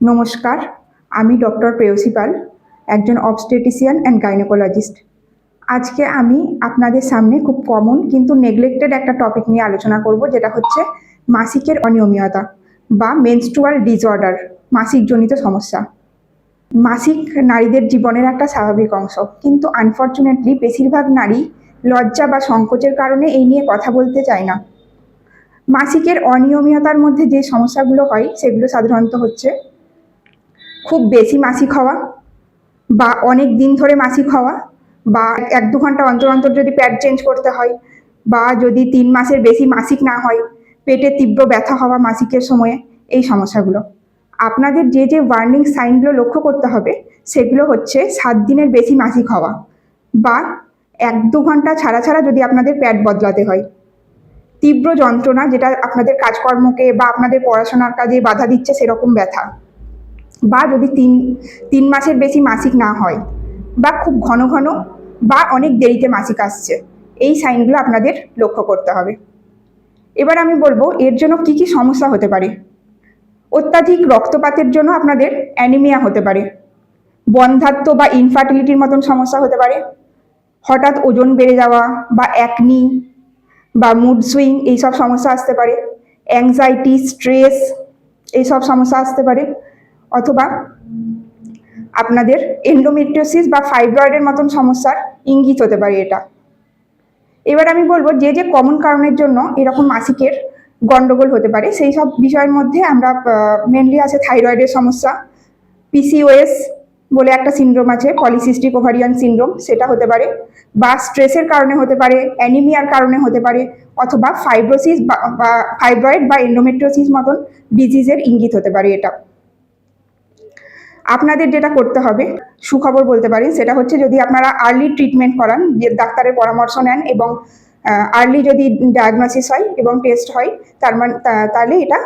নমস্কার, আমি ডক্টর প্রেয়সী পাল, একজন অবস্টেটিশিয়ান অ্যান্ড গাইনোকোলজিস্ট। আজকে আমি আপনাদের সামনে খুব কমন কিন্তু নেগলেক্টেড একটা টপিক নিয়ে আলোচনা করব, যেটা হচ্ছে মাসিকের অনিয়মিততা বা মেনস্ট্রুয়াল ডিসঅর্ডার, মাসিকজনিত সমস্যা। মাসিক নারীদের জীবনের একটা স্বাভাবিক অংশ, কিন্তু আনফর্চুনেটলি বেশিরভাগ নারী লজ্জা বা সংকোচের কারণে এই নিয়ে কথা বলতে চায় না। মাসিকের অনিয়মিততার মধ্যে যে সমস্যাগুলো হয় সেগুলো সাধারণত হচ্ছে খুব বেশি মাসিক হওয়া, বা অনেক দিন ধরে মাসিক হওয়া, বা 1-2 ঘন্টা অন্তর অন্তর যদি প্যাড চেঞ্জ করতে হয়, বা যদি 3 মাসের বেশি মাসিক না হয়, পেটে তীব্র ব্যথা হওয়া মাসিকের সময়ে, এই সমস্যাগুলো। আপনাদের যে যে ওয়ার্নিং সাইনগুলো লক্ষ্য করতে হবে সেগুলো হচ্ছে 7 দিনের বেশি মাসিক হওয়া, বা 1-2 ঘন্টা ছাড়া ছাড়া যদি আপনাদের প্যাড বদলাতে হয়, তীব্র যন্ত্রণা যেটা আপনাদের কাজকর্মকে বা আপনাদের পড়াশোনার কাজে বাধা দিচ্ছে সেরকম ব্যথা, বা যদি 3 মাসের বেশি মাসিক না হয়, বা খুব ঘন ঘন বা অনেক দেরিতে মাসিক আসছে, এই সাইনগুলো আপনাদের লক্ষ্য করতে হবে। এবার আমি বলবো এর জন্য কি কি সমস্যা হতে পারে। অত্যাধিক রক্তপাতের জন্য আপনাদের অ্যানিমিয়া হতে পারে, বন্ধ্যাত্ব বা ইনফার্টিলিটির মতন সমস্যা হতে পারে, হঠাৎ ওজন বেড়ে যাওয়া বা অ্যাকনি বা মুড সুইং এইসব সমস্যা আসতে পারে, অ্যাংজাইটি, স্ট্রেস এইসব সমস্যা আসতে পারে, অথবা আপনাদের এন্ডোমেট্রিওসিস বা ফাইব্রয়েডের মতন সমস্যার ইঙ্গিত হতে পারে এটা। এবার আমি বলবো যে যে কমন কারণের জন্য এরকম মাসিকের গন্ডগোল হতে পারে সেই সব বিষয়ের মধ্যে আমরা মেনলি আছে থাইরয়েডের সমস্যা, পিসিওএস বলে একটা সিনড্রোম আছে, পলিসিস্টিক ওভারিয়ান সিনড্রোম, সেটা হতে পারে, বা স্ট্রেসের কারণে হতে পারে, অ্যানিমিয়ার কারণে হতে পারে, অথবা ফাইব্রোসিস বা ফাইব্রয়েড বা এন্ডোমেট্রিওসিস মতন ডিজিজের ইঙ্গিত হতে পারে এটা। আপনাদের যেটা করতে হবে, সুখবর বলতে পারি, সেটা হচ্ছে যদি আপনারা আর্লি ট্রিটমেন্ট করান, যে ডাক্তারের পরামর্শ নেন এবং আর্লি যদি ডায়াগনোসিস হয় এবং টেস্ট হয়, তাহলে এটা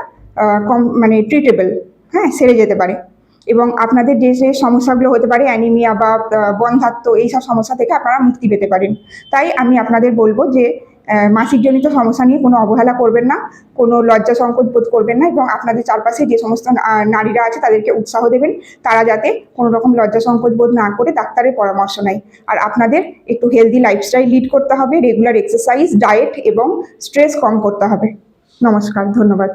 মানে ট্রিটেবল, হ্যাঁ, সেরে যেতে পারে। এবং আপনাদের যে যে সমস্যাগুলো হতে পারে অ্যানিমিয়া বা বন্ধ্যাত্ব এইসব সমস্যা থেকে আপনারা মুক্তি পেতে পারেন। তাই আমি আপনাদের বলবো যে মাসিকজনিত সমস্যা নিয়ে কোনো অবহেলা করবেন না, কোনো লজ্জা সংকোচ বোধ করবেন না, এবং আপনাদের চারপাশে যে সমস্ত নারীরা আছে তাদেরকে উৎসাহ দেবেন তারা যাতে কোনো রকম লজ্জা সংকোচ বোধ না করে ডাক্তারের পরামর্শ নেয়। আর আপনাদের একটু হেলদি লাইফস্টাইল লিড করতে হবে, রেগুলার এক্সারসাইজ, ডায়েট এবং স্ট্রেস কম করতে হবে। নমস্কার, ধন্যবাদ।